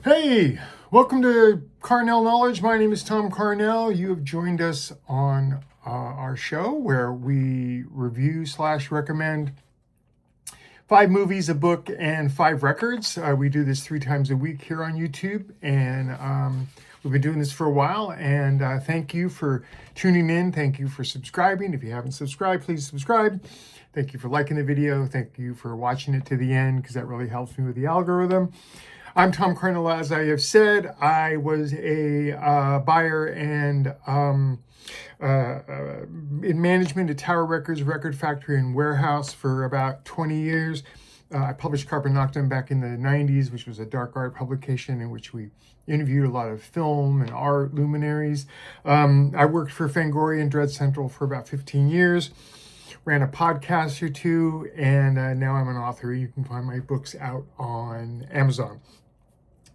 Hey, welcome to Carnell Knowledge. My name is Tom Carnell. You have joined us on our show where we review / recommend 5 movies, a book, and 5 records. We do this 3 times a week here on YouTube, and we've been doing this for a while. And thank you for tuning in. Thank you for subscribing. If you haven't subscribed, please subscribe. Thank you for liking the video. Thank you for watching it to the end, because that really helps me with the algorithm. I'm Tom Carnell. As I have said, I was a buyer and in management at Tower Records, Record Factory, and Warehouse for about 20 years. I published Carpet Noctem back in the 90s, which was a dark art publication in which we interviewed a lot of film and art luminaries. I worked for Fangoria and Dread Central for about 15 years. Ran a podcast or 2, and now I'm an author. You can find my books out on Amazon.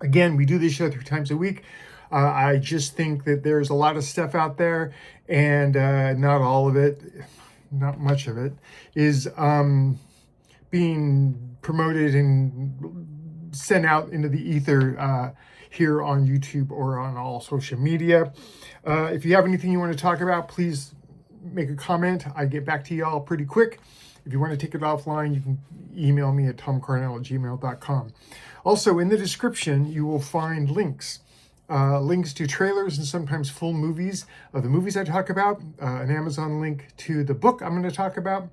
Again, we do this show 3 times a week. I just think that there's a lot of stuff out there, and not all of it, not much of it, is being promoted and sent out into the ether here on YouTube or on all social media. If you have anything you want to talk about, please make a comment. I get back to y'all pretty quick. If you want to take it offline, you can email me at tomcarnell@gmail.com. Also, in the description, you will find links to trailers and sometimes full movies of the movies I talk about, an Amazon link to the book I'm going to talk about,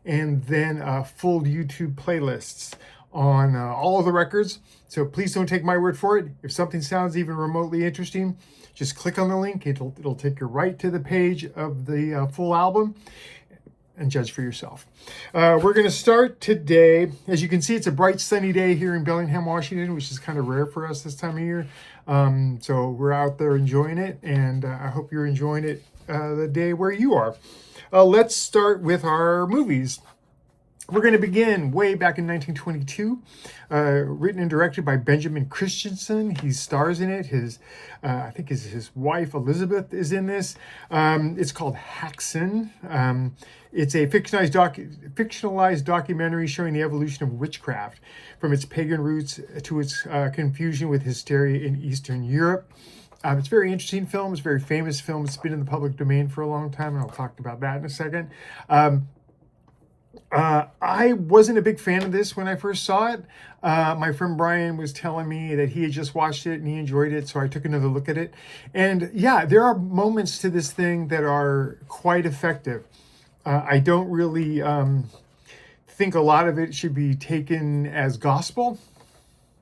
and then full YouTube playlists on all of the records. So please don't take my word for it. If something sounds even remotely interesting, just click on the link. It'll take you right to the page of the full album, and judge for yourself. We're going to start today. As you can see, it's a bright sunny day here in Bellingham, Washington, which is kind of rare for us this time of year. So we're out there enjoying it, and I hope you're enjoying it the day where you are. Let's start with our movies. We're going to begin way back in 1922, written and directed by Benjamin Christensen. He stars in it. I think his wife Elizabeth is in this. It's called HAXAN. It's a fictionalized documentary showing the evolution of witchcraft from its pagan roots to its confusion with hysteria in Eastern Europe. It's a very interesting film. It's a very famous film. It's been in the public domain for a long time, and I'll talk about that in a second. I wasn't a big fan of this when I first saw it. My friend Brian was telling me that he had just watched it and he enjoyed it, so I took another look at it. And yeah, there are moments to this thing that are quite effective. I don't really think a lot of it should be taken as gospel.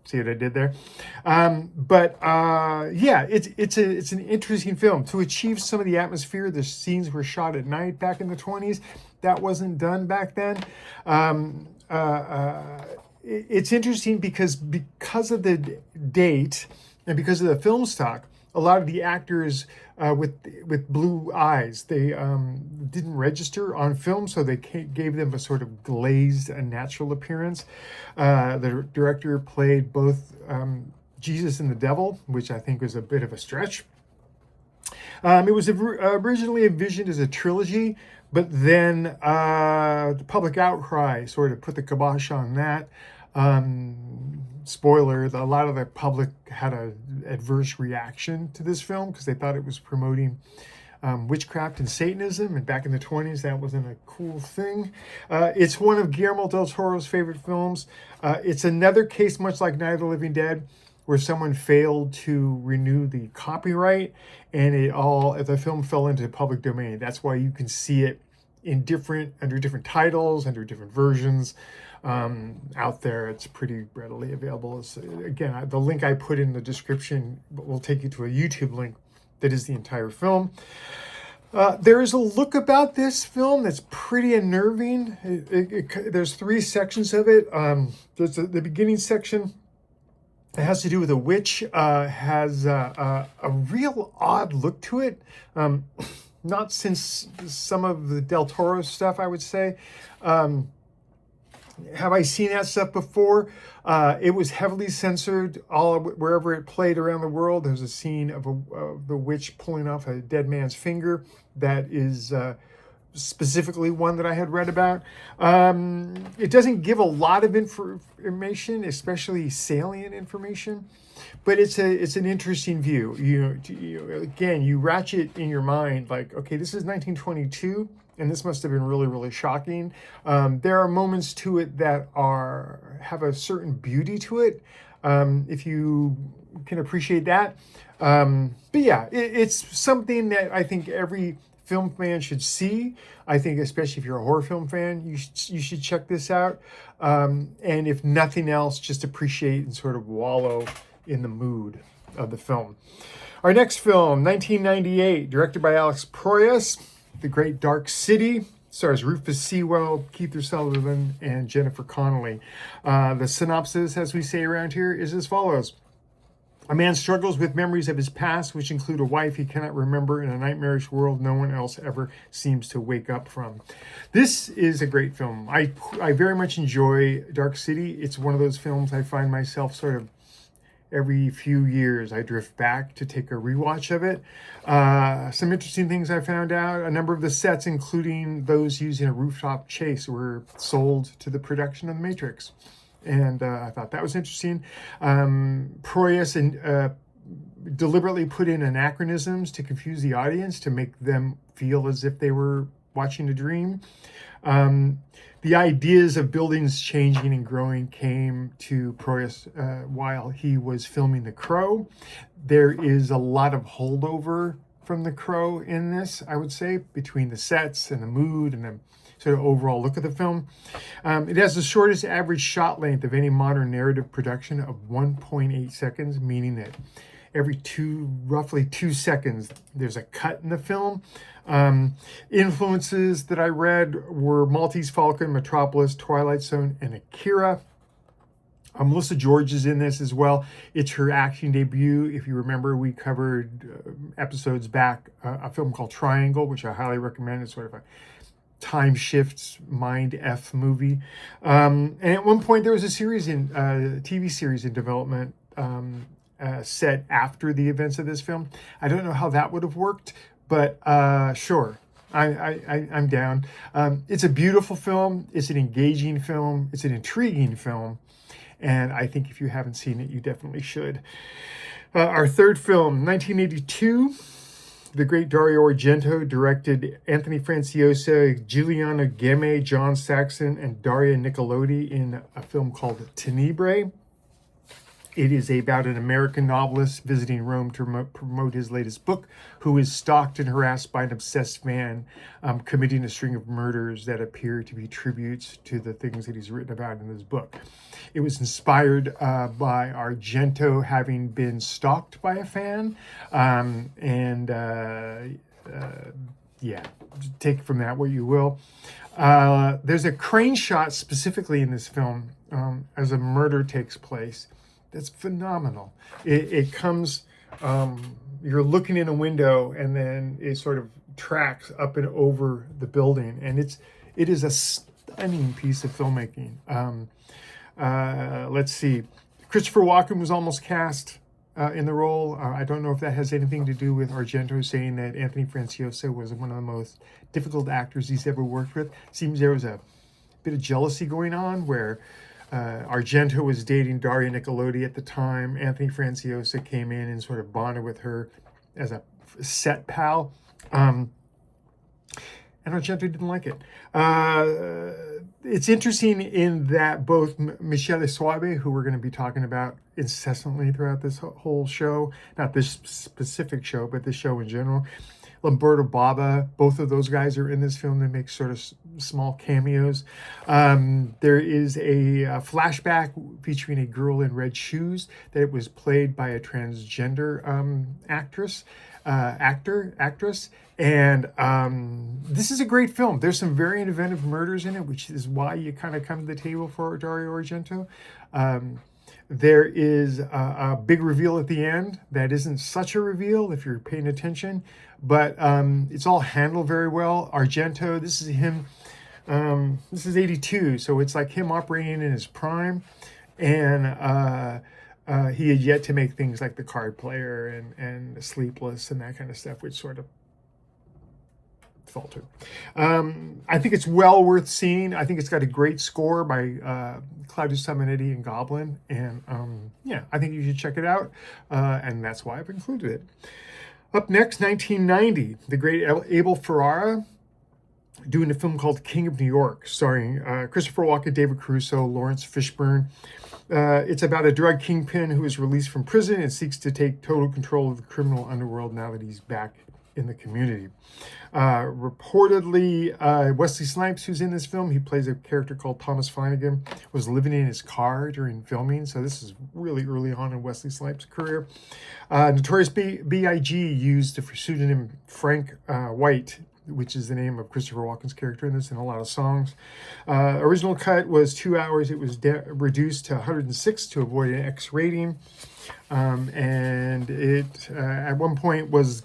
See what I did there? Yeah, it's an interesting film. To achieve some of the atmosphere, the scenes were shot at night back in the 20s. That wasn't done back then. It's interesting because of the date and because of the film stock, a lot of the actors with blue eyes, they didn't register on film, so they gave them a sort of glazed and natural appearance. The director played both Jesus and the devil, which I think was a bit of a stretch. It was originally envisioned as a trilogy, but then the public outcry sort of put the kibosh on that. Spoiler, a lot of the public had an adverse reaction to this film because they thought it was promoting witchcraft and Satanism, and back in the 20s that wasn't a cool thing. It's one of Guillermo del Toro's favorite films. It's another case, much like Night of the Living Dead, where someone failed to renew the copyright, and the film fell into the public domain. That's why you can see it under different titles, under different versions out there. It's pretty readily available. Again, the link I put in the description will take you to a YouTube link that is the entire film. There is a look about this film that's pretty unnerving. There's 3 sections of it. There's the beginning section. It has to do with a witch. Has a real odd look to it. Not since some of the Del Toro stuff, I would say. Have I seen that stuff before? It was heavily censored wherever it played around the world. There's a scene of the witch pulling off a dead man's finger that is specifically one that I had read about. It doesn't give a lot of information, especially salient information, but it's an interesting view. Again, you ratchet in your mind like, okay, this is 1922, and this must have been really, really shocking. There are moments to it that have a certain beauty to it, if you can appreciate that. But yeah, it's something that I think every film fan should see. I think especially if you're a horror film fan, you should check this out. And if nothing else, just appreciate and sort of wallow in the mood of the film. Our next film, 1998, directed by Alex Proyas, The Great Dark City. Stars Rufus Sewell, Keith Sullivan, and Jennifer Connelly. The synopsis, as we say around here, is as follows. A man struggles with memories of his past, which include a wife he cannot remember in a nightmarish world no one else ever seems to wake up from. This is a great film. I very much enjoy Dark City. It's one of those films I find myself sort of every few years I drift back to take a rewatch of it. Some interesting things I found out. A number of the sets, including those using a rooftop chase, were sold to the production of The Matrix. And I thought that was interesting. Proyas deliberately put in anachronisms to confuse the audience, to make them feel as if they were watching a dream. The ideas of buildings changing and growing came to Proyas while he was filming The Crow. There is a lot of holdover from The Crow in this, I would say, between the sets and the mood and the sort of overall look of the film. It has the shortest average shot length of any modern narrative production of 1.8 seconds, meaning that every roughly 2 seconds, there's a cut in the film. Influences that I read were Maltese Falcon, Metropolis, Twilight Zone, and Akira. Melissa George is in this as well. It's her acting debut. If you remember, we covered episodes back a film called Triangle, which I highly recommend. It's sort of a time shifts mind F movie. And at one point there was a TV series in development set after the events of this film. I don't know how that would have worked, but sure, I'm down. It's a beautiful film. It's an engaging film. It's an intriguing film. And I think if you haven't seen it, you definitely should. Our third film, 1982. The great Dario Argento directed Anthony Franciosa, Giuliano Gemme, John Saxon, and Daria Nicolodi in a film called Tenebre. It is about an American novelist visiting Rome to promote his latest book, who is stalked and harassed by an obsessed fan, committing a string of murders that appear to be tributes to the things that he's written about in his book. It was inspired by Argento having been stalked by a fan, yeah, take from that what you will. There's a crane shot specifically in this film as a murder takes place. That's phenomenal. It comes, you're looking in a window and then it sort of tracks up and over the building. And it is a stunning piece of filmmaking. Let's see. Christopher Walken was almost cast in the role. I don't know if that has anything to do with Argento saying that Anthony Franciosa was one of the most difficult actors he's ever worked with. Seems there was a bit of jealousy going on where Argento was dating Daria Nicolodi at the time. Anthony Franciosa came in and sort of bonded with her as a set pal. And Argento didn't like it. It's interesting in that both Michele Soavi, who we're going to be talking about incessantly throughout this whole show, not this specific show, but this show in general, Lamberto Bava, both of those guys are in this film. They make sort of small cameos. There is a flashback featuring a girl in red shoes that was played by a transgender actress. And this is a great film. There's some very inventive murders in it, which is why you kind of come to the table for Dario Argento. There is a big reveal at the end that isn't such a reveal if you're paying attention, but it's all handled very well. Argento, this is him, this is 82, so it's like him operating in his prime, and he had yet to make things like The Card Player and Sleepless and that kind of stuff, which sort of faltered. I think it's well worth seeing. I think it's got a great score by Claudio Simonetti and Goblin. And yeah, I think you should check it out. And that's why I've included it. Up next, 1990, the great Abel Ferrara doing a film called King of New York, starring Christopher Walken, David Caruso, Lawrence Fishburne. It's about a drug kingpin who is released from prison and seeks to take total control of the criminal underworld now that he's back in the community. Reportedly, Wesley Snipes, who's in this film, he plays a character called Thomas Flanagan, was living in his car during filming. So this is really early on in Wesley Snipes' career. Notorious B.I.G. used the pseudonym Frank White, which is the name of Christopher Walken's character in this, in a lot of songs. Original cut was 2 hours. It was reduced to 106 to avoid an X rating. And it, at one point, was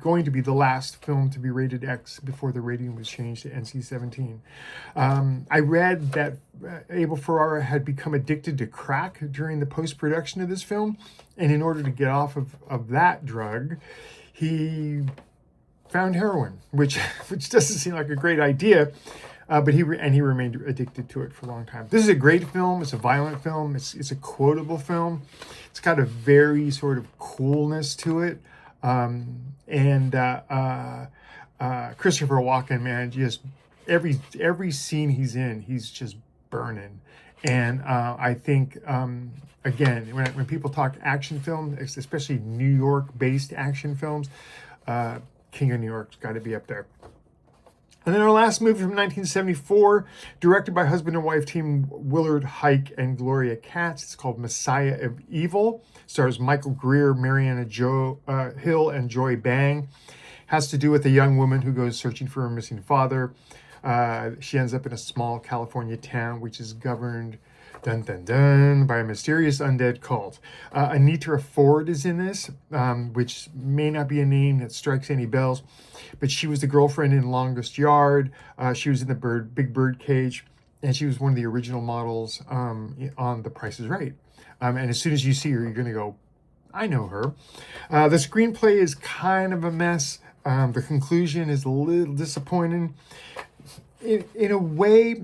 going to be the last film to be rated X before the rating was changed to NC-17. I read that Abel Ferrara had become addicted to crack during the post-production of this film. And in order to get off of that drug, he found heroin, which doesn't seem like a great idea, but he remained addicted to it for a long time. This is a great film. It's a violent film. It's a quotable film. It's got a very sort of coolness to it, and Christopher Walken, man, just every scene he's in, he's just burning. And I think again, when people talk action film, especially New York-based action films, King of New York's got to be up there. And then our last movie from 1974, directed by husband and wife team Willard Hike and Gloria Katz. It's called Messiah of Evil. Stars Michael Greer, Mariana Hill, and Joy Bang. Has to do with a young woman who goes searching for her missing father. She ends up in a small California town which is governed, dun dun dun, by a mysterious undead cult. Anitra Ford is in this, which may not be a name that strikes any bells, but she was the girlfriend in Longest Yard. She was in the Big Bird Cage, and she was one of the original models on The Price is Right. And as soon as you see her, you're going to go, I know her. The screenplay is kind of a mess. The conclusion is a little disappointing. In a way,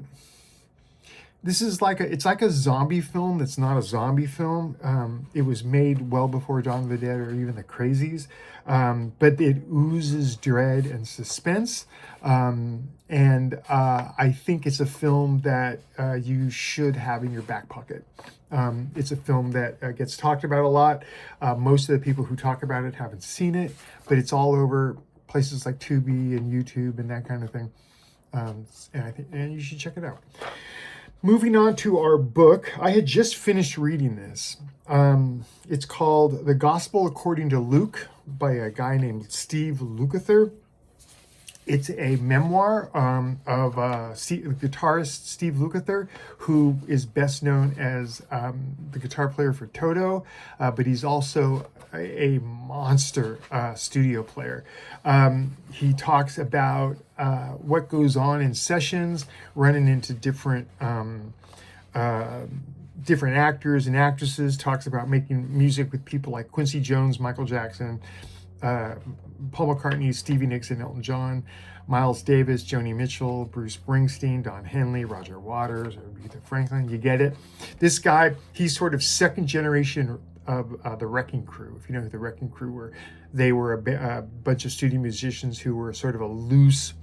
this is it's like a zombie film that's not a zombie film. It was made well before Dawn of the Dead or even The Crazies, but it oozes dread and suspense. And I think it's a film that you should have in your back pocket. It's a film that gets talked about a lot. Most of the people who talk about it haven't seen it, but it's all over places like Tubi and YouTube and that kind of thing. And you should check it out. Moving on to our book, I had just finished reading this. It's called The Gospel According to Luke by a guy named Steve Lukather. It's a memoir of the guitarist Steve Lukather, who is best known as the guitar player for Toto, but he's also a monster studio player. He talks about what goes on in sessions, running into different actors and actresses, talks about making music with people like Quincy Jones, Michael Jackson, Paul McCartney, Stevie Nicks, and Elton John, Miles Davis, Joni Mitchell, Bruce Springsteen, Don Henley, Roger Waters, or Aretha Franklin. You get it? This guy, he's sort of second generation of the Wrecking Crew. If you know who the Wrecking Crew were, they were a bunch of studio musicians who were sort of a loose,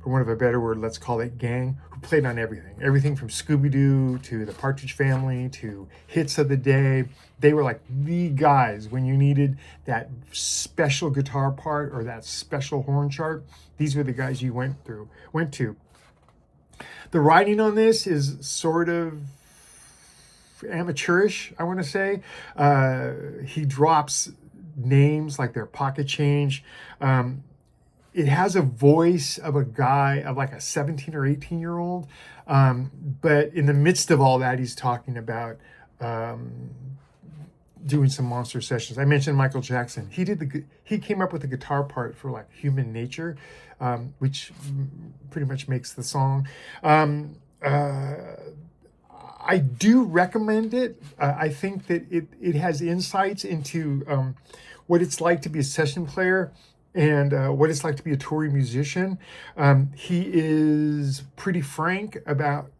for want of a better word, let's call it gang, who played on everything from Scooby-Doo to the Partridge Family to hits of the day. They were like the guys when you needed that special guitar part or that special horn chart. These were the guys you went to. The writing on this is sort of amateurish, I want to say. He drops names like their pocket change. It has a voice of a guy, of like a 17 or 18-year-old. But in the midst of all that, he's talking about doing some monster sessions. I mentioned Michael Jackson. He came up with the guitar part for like Human Nature, which pretty much makes the song. I do recommend it. I think that it has insights into what it's like to be a session player and what it's like to be a touring musician. He is pretty frank about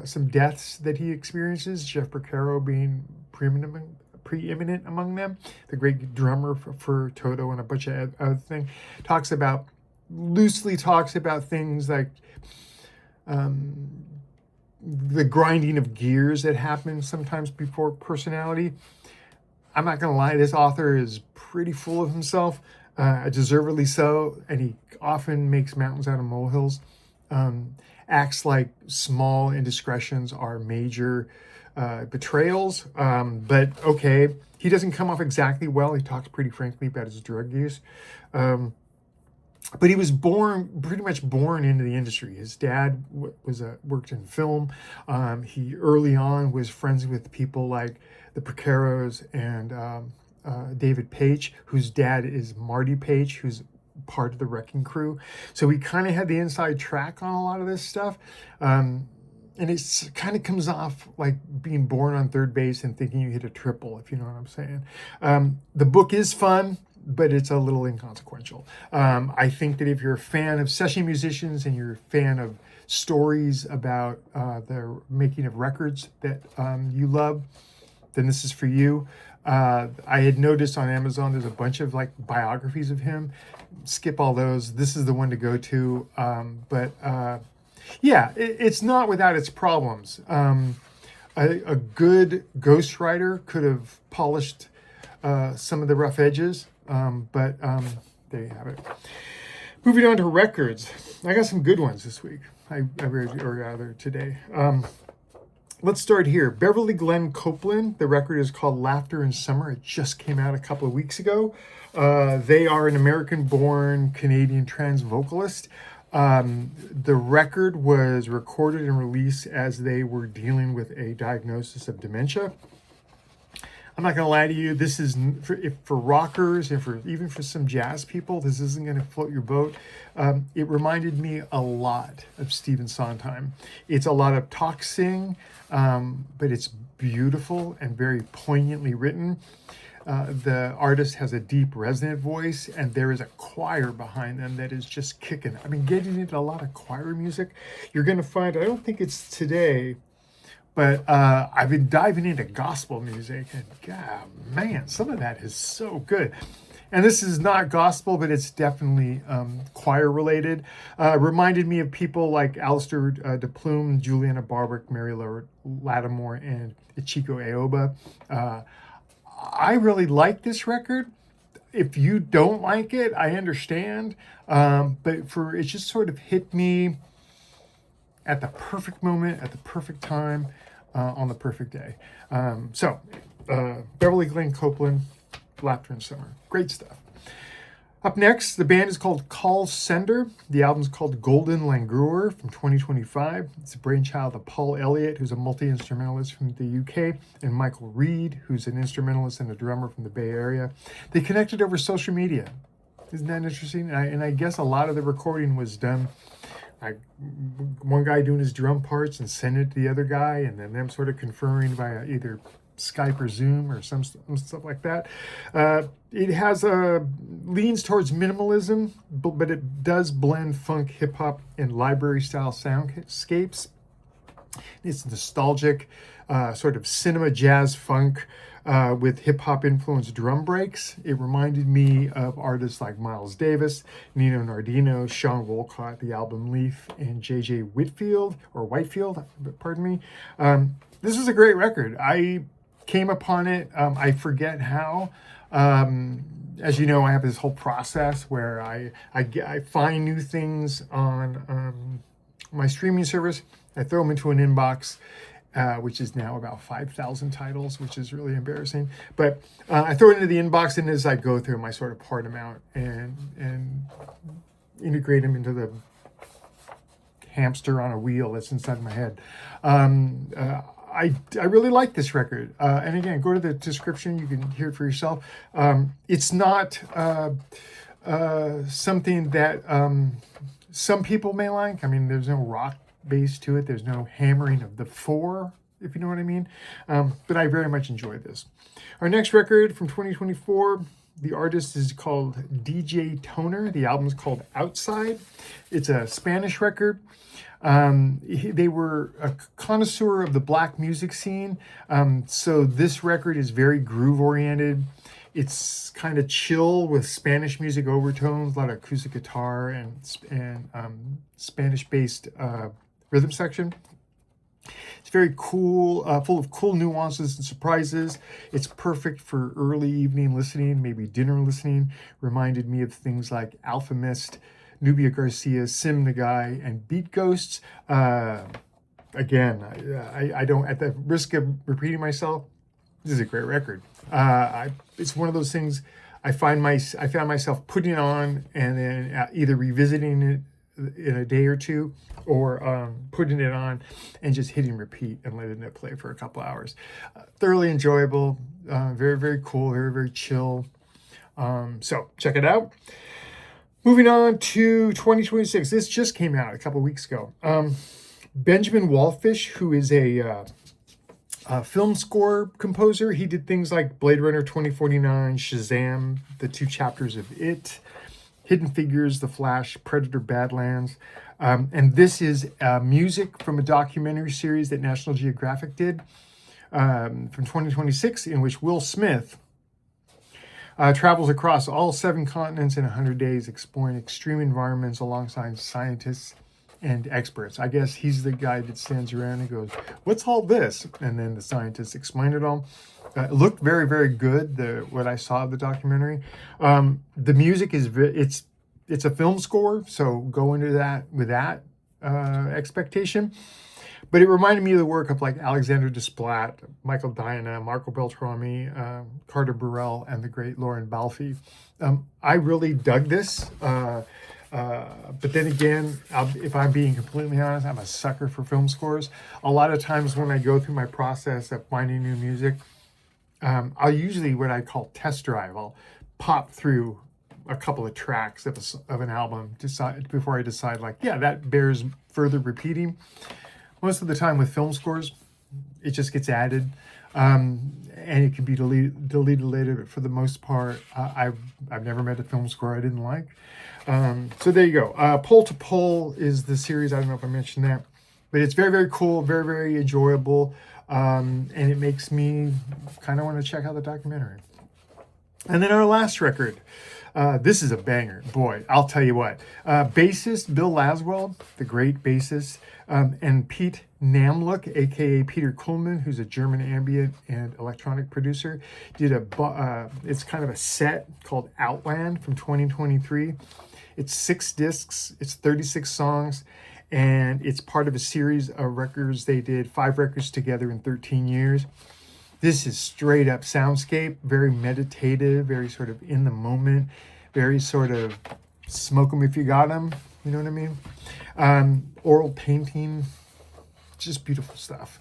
some deaths that he experiences, Jeff Porcaro being preeminent among them, the great drummer for Toto and a bunch of other things. Loosely talks about things like the grinding of gears that happens sometimes before personality. I'm not going to lie, this author is pretty full of himself, deservedly so, and he often makes mountains out of molehills. Acts like small indiscretions are major betrayals, but okay, he doesn't come off exactly well. He talks pretty frankly about his drug use. But he was pretty much born into the industry. His dad worked in film. He early on was friends with people like the Porcaros and David Page, whose dad is Marty Page, who's part of the Wrecking Crew. So he kind of had the inside track on a lot of this stuff. And it kind of comes off like being born on third base and thinking you hit a triple, if you know what I'm saying. The book is fun, but it's a little inconsequential. I think that if you're a fan of session musicians and you're a fan of stories about the making of records that you love, then this is for you. I had noticed on Amazon there's a bunch of like biographies of him. Skip all those. This is the one to go to. Yeah, it's not without its problems. A good ghostwriter could have polished some of the rough edges, but there you have it. Moving on to records. I got some good ones this week. I read, or rather today. Let's start here. Beverly Glenn-Copeland. The record is called Laughter in Summer. It just came out a couple of weeks ago. They are an American-born Canadian trans vocalist. The record was recorded and released as they were dealing with a diagnosis of dementia. I'm not going to lie to you, this is for rockers and even for some jazz people, this isn't going to float your boat. It reminded me a lot of Stephen Sondheim. It's a lot of talk sing, but it's beautiful and very poignantly written. The artist has a deep resonant voice, and there is a choir behind them that is just kicking. I've been getting into a lot of choir music. You're going to find, I don't think it's today, but I've been diving into gospel music, and God, man, some of that is so good. And this is not gospel, but it's definitely choir related. Reminded me of people like Alistair DePlume, Juliana Barwick, Mary Lattimore, and Ichiko Aoba. I really like this record. If you don't like it, I understand. But it just sort of hit me at the perfect moment, at the perfect time, on the perfect day. Beverly Glenn-Copeland, Laughter in Summer. Great stuff. Up next, the band is called Call Sender. The album's called Golden Langur from 2025. It's a brainchild of Paul Elliott, who's a multi-instrumentalist from the UK, and Michael Reed, who's an instrumentalist and a drummer from the Bay Area. They connected over social media. Isn't that interesting? And I guess a lot of the recording was done, like one guy doing his drum parts and sending it to the other guy, and then them sort of conferring via either Skype or Zoom or some stuff like that. It has leans towards minimalism, but it does blend funk, hip hop, and library style soundscapes. It's nostalgic, sort of cinema jazz funk with hip hop influenced drum breaks. It reminded me of artists like Miles Davis, Nino Nardino, Sean Wolcott, the album Leaf, and J.J. Whitefield. Pardon me. This is a great record. I came upon it. I forget how. As you know, I have this whole process where I find new things on my streaming service. I throw them into an inbox, which is now about 5,000 titles, which is really embarrassing. But I throw it into the inbox, and as I go through them, I sort of part them out and integrate them into the hamster on a wheel that's inside my head. I really like this record. And again, go to the description. You can hear it for yourself. It's not something that some people may like. I mean, there's no rock base to it. There's no hammering of the four, if you know what I mean. But I very much enjoyed this. Our next record from 2024 The artist is called DJ Toner. The album is called Outside. It's a Spanish record. They were a connoisseur of the black music scene. So this record is very groove oriented. It's kind of chill with Spanish music overtones, a lot of acoustic guitar and Spanish-based rhythm section. It's very cool, full of cool nuances and surprises. It's perfect for early evening listening, maybe dinner listening. Reminded me of things like Alpha Mist, Nubia Garcia, Sim Nagai, and Beat Ghosts. Again, I don't, at the risk of repeating myself, this is a great record. It's one of those things I found myself putting it on and then either revisiting it in a day or two, or putting it on and just hitting repeat and letting it play for a couple hours. Thoroughly enjoyable, very, very cool, very, very chill. So check it out. Moving on to 2026. This just came out a couple weeks ago. Benjamin Wallfisch, who is a film score composer. He did things like Blade Runner 2049, Shazam, the 2 chapters of It, Hidden Figures, The Flash, Predator, Badlands. And this is music from a documentary series that National Geographic did from 2026, in which Will Smith travels across all 7 continents in 100 days, exploring extreme environments alongside scientists and experts. I guess he's the guy that stands around and goes, "What's all this?" And then the scientists explain it all. It looked very, very good, what I saw of the documentary. The music is, it's a film score, so go into that with that expectation. But it reminded me of the work of like Alexander Desplat, Michael Diana, Marco Beltrami, Carter Burrell, and the great Lauren Balfe. I really dug this. But then again, if I'm being completely honest, I'm a sucker for film scores. A lot of times when I go through my process of finding new music, I'll usually what I call test drive. I'll pop through a couple of tracks of an album before I decide, like, yeah, that bears further repeating. Most of the time with film scores, it just gets added, and it can be deleted later. But for the most part, I've never met a film score I didn't like. So there you go. Pole to Pole is the series. I don't know if I mentioned that, but it's very, very cool, very, very enjoyable, and it makes me kind of want to check out the documentary. And then our last record. This is a banger. Boy, I'll tell you what. Bassist Bill Laswell, the great bassist, and Pete Namlook, a.k.a. Peter Kuhlman, who's a German ambient and electronic producer, did it's kind of a set called OUTLAND from 2023. It's 6 discs, it's 36 songs, and it's part of a series of records. They did 5 records together in 13 years. This is straight up soundscape, very meditative, very sort of in the moment, very sort of smoke 'em if you got 'em, you know what I mean? Oral painting, just beautiful stuff.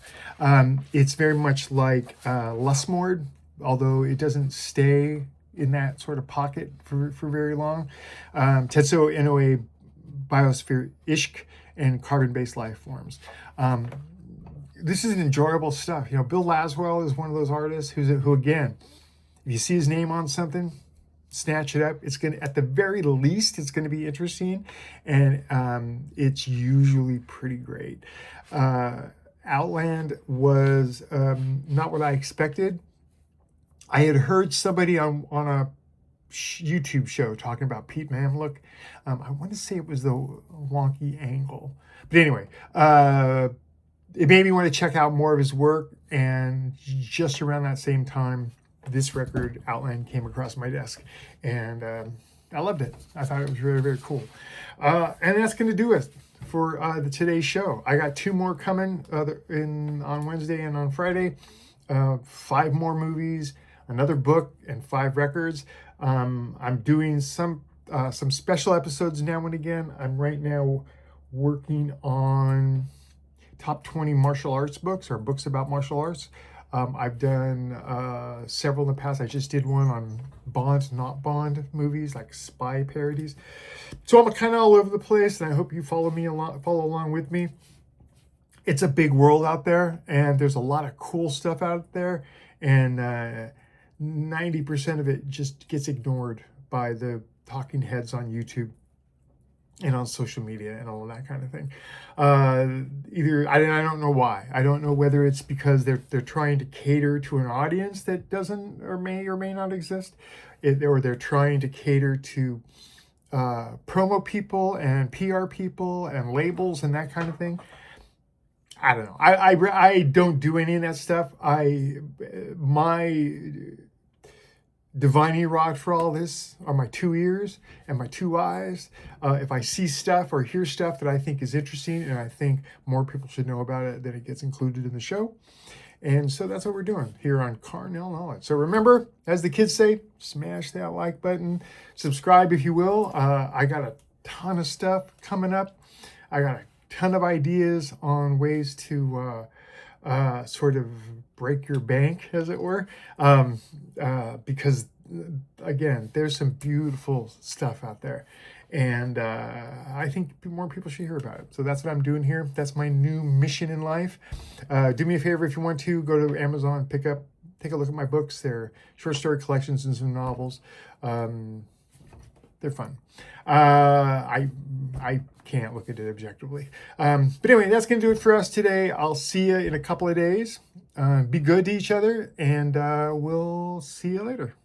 It's very much like Lusmord, although it doesn't stay in that sort of pocket for very long. Tetsuo Inoue, Biosphere Ishk, and carbon-based life forms. This is enjoyable stuff. You know, Bill Laswell is one of those artists who again, if you see his name on something, snatch it up. It's gonna, at the very least, it's gonna be interesting, and it's usually pretty great. Outland was not what I expected. I had heard somebody on a YouTube show talking about Pete Namlook. I want to say it was the Wonky Angle, but anyway. It made me want to check out more of his work, and just around that same time, this record, Outland, came across my desk, and I loved it. I thought it was very, very cool. And that's going to do it for today's show. I got 2 more coming on Wednesday and on Friday, 5 more movies, another book, and 5 records. I'm doing some special episodes now and again. I'm right now working on top 20 martial arts books, or books about martial arts. I've done several in the past. I just did one on Bond, not Bond movies, like spy parodies. So I'm kind of all over the place, and I hope you follow along with me. It's a big world out there, and there's a lot of cool stuff out there. And 90% of it just gets ignored by the talking heads on YouTube and on social media and all of that kind of thing. Either I don't know why. I don't know whether it's because they're trying to cater to an audience that doesn't or may not exist, or they're trying to cater to promo people and PR people and labels and that kind of thing. I don't know. I don't do any of that stuff. My divining rod for all this are my 2 ears and my 2 eyes. If I see stuff or hear stuff that I think is interesting and I think more people should know about it, then it gets included in the show. And so that's what we're doing here on Carnell Knowledge. So remember, as the kids say, smash that like button, subscribe if you will. I got a ton of stuff coming up. I got a ton of ideas on ways to sort of break your bank, as it were, because again, there's some beautiful stuff out there, and I think more people should hear about it. So that's what I'm doing here. That's my new mission in life. Do me a favor if you want to go to Amazon, take a look at my books. They're short story collections and some novels. They're fun. I can't look at it objectively. But anyway, that's going to do it for us today. I'll see you in a couple of days. Be good to each other, and we'll see you later.